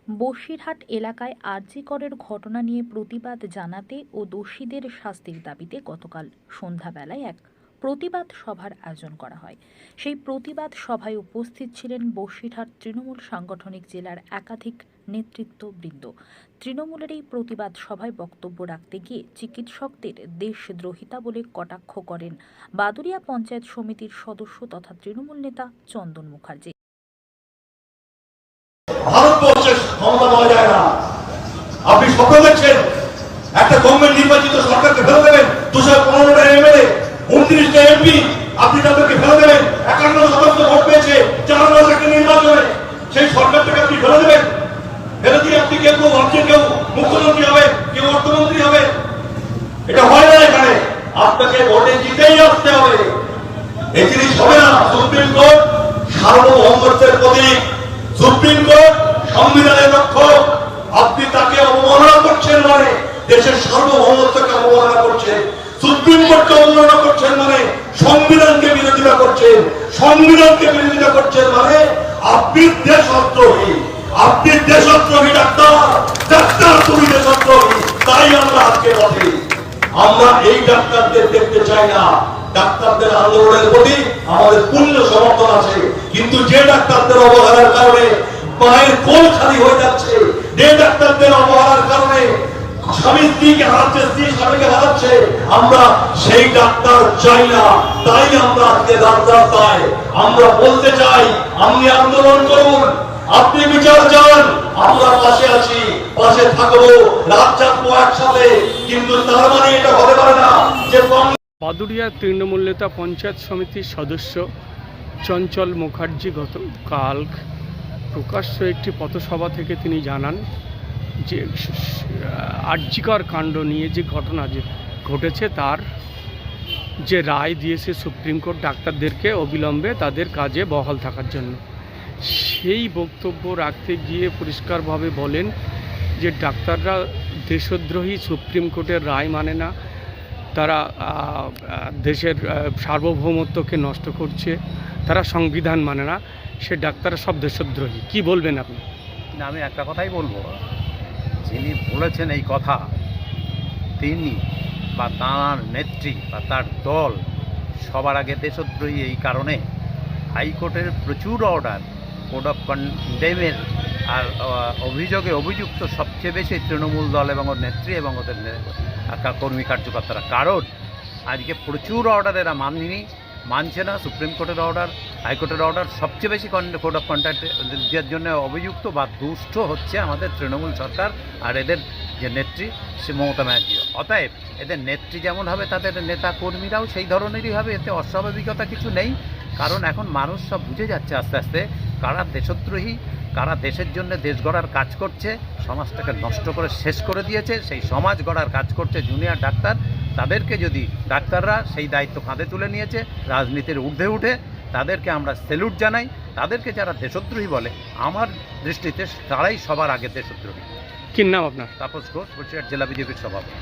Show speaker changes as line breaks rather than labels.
বসিরহাট এলাকায় আরজি করের ঘটনা নিয়ে প্রতিবাদ জানাতে ও দোষীদের শাস্তির দাবিতে গতকাল সন্ধ্যাবেলায় এক প্রতিবাদ সভার আয়োজন করা হয়। সেই প্রতিবাদ সভায় উপস্থিত ছিলেন বসিরহাট তৃণমূল সাংগঠনিক জেলার একাধিক নেতৃত্ববৃন্দ। তৃণমূলের এই প্রতিবাদ সভায় বক্তব্য রাখতে গিয়ে চিকিৎসকদের দেশদ্রোহিতা বলে কটাক্ষ করেন বাদুড়িয়া পঞ্চায়েত সমিতির সদস্য তথা তৃণমূল নেতা চন্দন মুখার্জি।
ভারতবর্ষের ক্ষমতা পাওয়া যায় না। আপনি স্বপ্ন দেখছেন একটা গভর্নমেন্ট নির্বাচিত সরকারকে ফেলে দেবেন, 215টা এমএলএ, 29টা এমপি, আপনি তাদেরকে ফেলে দেবেন। 51% ভোট পেয়েছে 4 মাস আগে নির্বাচনে, সেই সরকারটাকে আপনি ফেলে দেবেন। ফেলে দিয়ে আপনি কেউ ভাবছেন কেউ মুখ্যমন্ত্রী হবে, কেউ অর্থমন্ত্রী হবে। এটা হয় না। এখানে আপনাকে ভোটে জিতেই আসতে হবে। এই জিনিস হবে না। সুপ্রিম কোর্ট সার্বভৌমত্বের প্রতীক, সুপ্রিম কোর্ট সংবিধানের রক্ষক। আপনি তাকে অবমাননা করছেন মানে দেশের সার্বভৌমত্বকে অবমাননা করছেন। সুপ্রিম কোর্টকে অবমাননা করছেন মানে সংবিধানকে বিরোধিতা করছেন। সংবিধানকে বিরোধিতা করছেন মানে আপনি দেশদ্রোহী। আপনি দেশদ্রোহী ডাক্তার, ডাক্তার তুমি দেশদ্রোহী। তাই আমরা আজকে বলি আমরা এই ডাক্তারদের দেখতে চাই না। ডাক্তারদের আন্দোলনের প্রতি আমাদের পূর্ণ সমর্থন আছে, কিন্তু যে ডাক্তারদের অবহেলার কারণে মায়ের কোল খালি হয়ে যাচ্ছে, যে ডাক্তারদের অবহেলার কারণে স্বামী স্ত্রীকে হারাচ্ছে, স্ত্রী স্বামীকে হারাচ্ছে, আমরা সেই ডাক্তার চাই না। তাই আমরা আজকে ডাক্তার চাই। আমরা বলতে চাই আপনি আন্দোলন করুন, আপনি বিচার চান, আমরা পাশে আছি, পাশে থাকবো, রাত জাগবো একসাথে। কিন্তু তার মানে এটা হতে পারে না যে
বাদুড়িয়া তৃণমূল নেতা পঞ্চায়েত সমিতির সদস্য চঞ্চল মুখার্জি গতকাল প্রকাশ্য একটি পথসভা থেকে তিনি জানান যে আরজিকর কাণ্ড নিয়ে যে ঘটনা যে ঘটেছে তার যে রায় দিয়েছে সুপ্রিম কোর্ট ডাক্তারদেরকে অবিলম্বে তাদের কাজে বহাল থাকার জন্য, সেই বক্তব্য রাখতে গিয়ে পরিষ্কারভাবে বলেন যে ডাক্তাররা দেশদ্রোহী, সুপ্রিম কোর্টের রায় মানে না, তারা দেশের সার্বভৌমত্বকে নষ্ট করছে, তারা সংবিধান মানে না, সে ডাক্তাররা সব দেশদ্রোহী। কি বলবেন আপনি?
না, আমি একটা কথাই বলবো, যিনি বলেছেন এই কথা তিনি বা তাঁর নেত্রী বা তার দল সবার আগে দেশদ্রোহী এই কারণে হাইকোর্টের প্রচুর অর্ডার, কোড অফ কন্ডেমের আর অভিযোগে অভিযুক্ত সবচেয়ে বেশি তৃণমূল দল এবং ওর নেত্রী এবং ওদের কর্মী কার্যকর্তারা। কারণ আজকে প্রচুর অর্ডার এরা মানছে না। সুপ্রিম কোর্টের অর্ডার, হাইকোর্টের অর্ডার, সবচেয়ে বেশি কোড অফ কন্ডাক্টের জন্য অভিযুক্ত বা দুষ্ট হচ্ছে আমাদের তৃণমূল সরকার আর এদের যে নেত্রী সে মমতা ব্যানার্জি। অতএব এদের নেত্রী যেমন হবে তাদের নেতা কর্মীরাও সেই ধরনেরই হবে, এতে অস্বাভাবিকতা কিছু নেই। কারণ এখন মানুষ সব বুঝে যাচ্ছে আস্তে আস্তে কারা দেশদ্রোহী, কারা দেশের জন্য দেশ গড়ার কাজ করছে, সমাজটাকে নষ্ট করে শেষ করে দিয়েছে, সেই সমাজ গড়ার কাজ করছে জুনিয়র ডাক্তার। তাদেরকে যদি ডাক্তাররা সেই দায়িত্ব কাঁধে তুলে নিয়েছে রাজনীতির ঊর্ধ্বে উঠে, তাদেরকে আমরা স্যালুট জানাই। তাদেরকে যারা দেশদ্রোহী বলে আমার দৃষ্টিতে তারাই সবার আগে দেশদ্রোহী।
কি নাম আপনার?
তাপস ঘোষ, বসিরহাট জেলা বিজেপির সভাপতি।